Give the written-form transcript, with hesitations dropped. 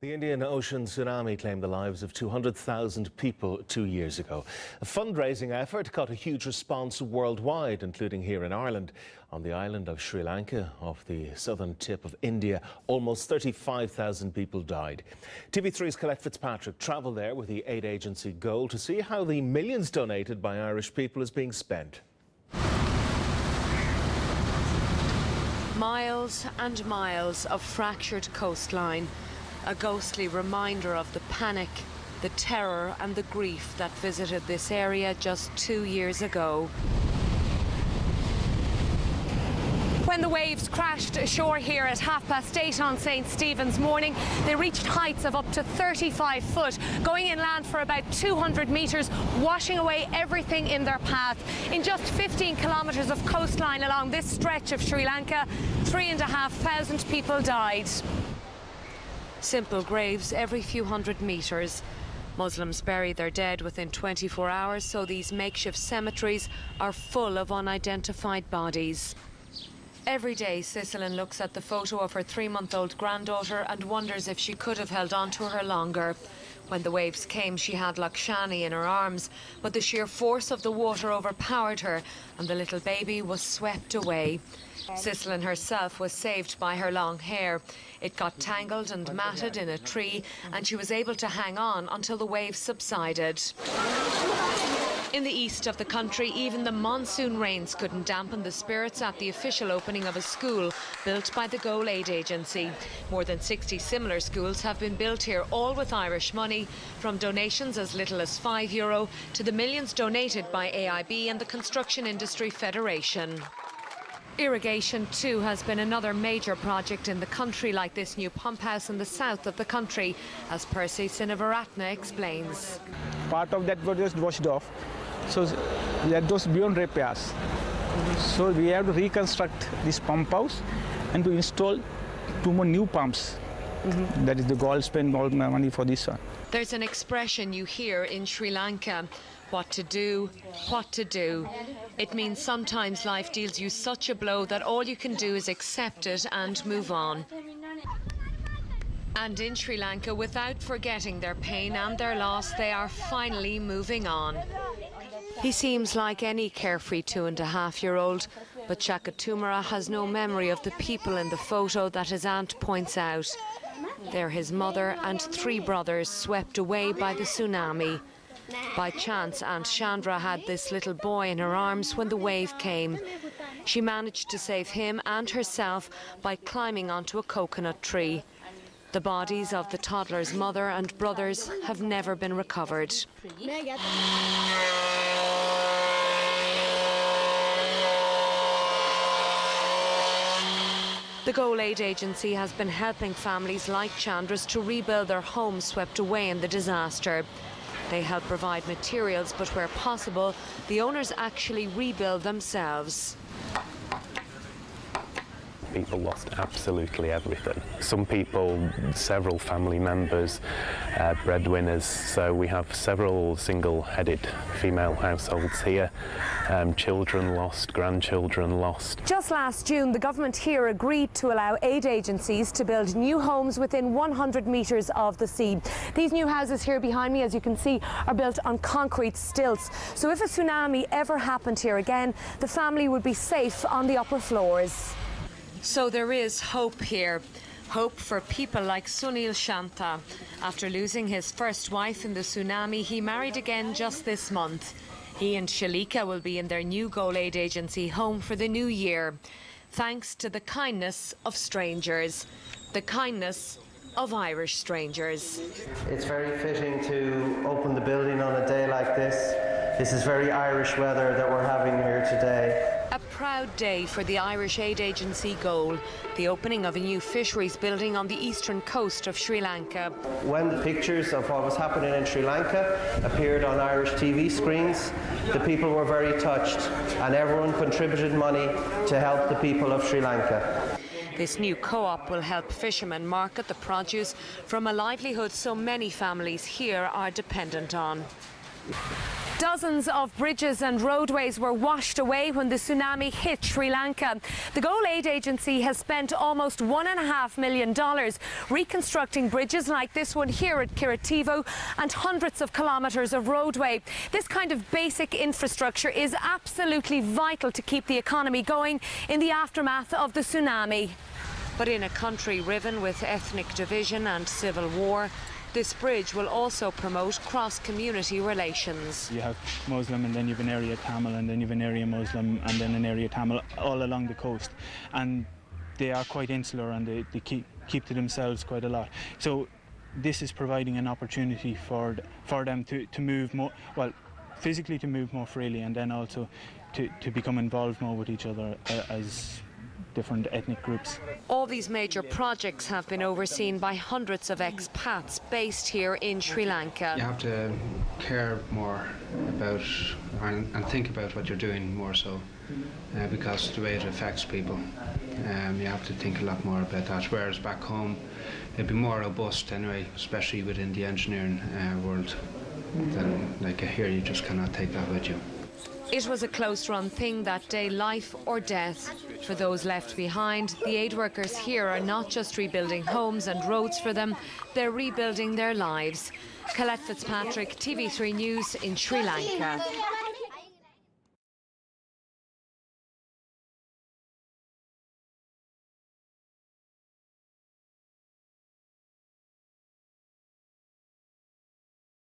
The Indian Ocean tsunami claimed the lives of 200,000 people 2 years ago. A fundraising effort got a huge response worldwide, including here in Ireland. On the island of Sri Lanka, off the southern tip of India, almost 35,000 people died. TV3's Collete Fitzpatrick travelled there with the aid agency Goal to see how the millions donated by Irish people is being spent. Miles and miles of fractured coastline. A ghostly reminder of the panic, the terror and the grief that visited this area just 2 years ago. When the waves crashed ashore here at 8:30 on St. Stephen's morning, they reached heights of up to 35 foot, going inland for about 200 metres, washing away everything in their path. In just 15 kilometres of coastline along this stretch of Sri Lanka, 3,500 people died. Simple graves every few hundred metres. Muslims bury their dead within 24 hours, so these makeshift cemeteries are full of unidentified bodies. Every day, Cicilline looks at the photo of her 3-month-old granddaughter and wonders if she could have held on to her longer. When the waves came, she had Lakshani in her arms, but the sheer force of the water overpowered her and the little baby was swept away. Cicilline herself was saved by her long hair. It got tangled and matted in a tree, and she was able to hang on until the waves subsided. In the east of the country, even the monsoon rains couldn't dampen the spirits at the official opening of a school built by the Goal Aid Agency. More than 60 similar schools have been built here, all with Irish money, from donations as little as €5 to the millions donated by AIB and the Construction Industry Federation. Irrigation too has been another major project in the country, like this new pump house in the south of the country, as Percy Sinivaratna explains. Part of that was just washed off, so that was beyond repairs. So we have to reconstruct this pump house and to install 2 more new pumps. That is the goal, spend all my money for this one. There's an expression you hear in Sri Lanka: what to do, what to do. It means sometimes life deals you such a blow that all you can do is accept it and move on. And in Sri Lanka, without forgetting their pain and their loss, they are finally moving on. He seems like any carefree 2.5-year-old, but Chakatumara has no memory of the people in the photo that his aunt points out. They're his mother and 3 brothers swept away by the tsunami. By chance, Aunt Chandra had this little boy in her arms when the wave came. She managed to save him and herself by climbing onto a coconut tree. The bodies of the toddler's mother and brothers have never been recovered. The Goal Aid Agency has been helping families like Chandra's to rebuild their homes swept away in the disaster. They help provide materials, but where possible, the owners actually rebuild themselves. People lost absolutely everything. Some people, several family members, breadwinners, so we have several single-headed female households here. Children lost, grandchildren lost. Just last June, the government here agreed to allow aid agencies to build new homes within 100 metres of the sea. These new houses here behind me, as you can see, are built on concrete stilts. So if a tsunami ever happened here again, the family would be safe on the upper floors. So there is hope here. Hope for people like Sunil Shanta. After losing his first wife in the tsunami, he married again just this month. He and Shalika will be in their new Goal Aid Agency home for the new year, thanks to the kindness of strangers, the kindness of Irish strangers. It's very fitting to open the building on a day like this. This is very Irish weather that we're having here today. A proud day for the Irish Aid Agency Goal, the opening of a new fisheries building on the eastern coast of Sri Lanka. When the pictures of what was happening in Sri Lanka appeared on Irish TV screens, the people were very touched, and everyone contributed money to help the people of Sri Lanka. This new co-op will help fishermen market the produce from a livelihood so many families here are dependent on. Dozens of bridges and roadways were washed away when the tsunami hit Sri Lanka. The Goal Aid Agency has spent almost $1.5 million reconstructing bridges like this one here at Kirativo and hundreds of kilometres of roadway. This kind of basic infrastructure is absolutely vital to keep the economy going in the aftermath of the tsunami. But in a country riven with ethnic division and civil war, this bridge will also promote cross-community relations. You have Muslim, and then you have an area Tamil, and then you have an area Muslim, and then an area Tamil, all along the coast. And they are quite insular, and they keep to themselves quite a lot. So this is providing an opportunity for them to move more, well, physically to move more freely, and then also to become involved more with each other as different ethnic groups. All these major projects have been overseen by hundreds of expats based here in Sri Lanka. You have to care more about and think about what you're doing more so, because the way it affects people. You have to think a lot more about that, whereas back home it'd be more robust anyway, especially within the engineering world. Then, like here, you just cannot take that with you. It was a close-run thing that day, life or death. For those left behind, the aid workers here are not just rebuilding homes and roads for them, they're rebuilding their lives. Collete Fitzpatrick, TV3 News in Sri Lanka.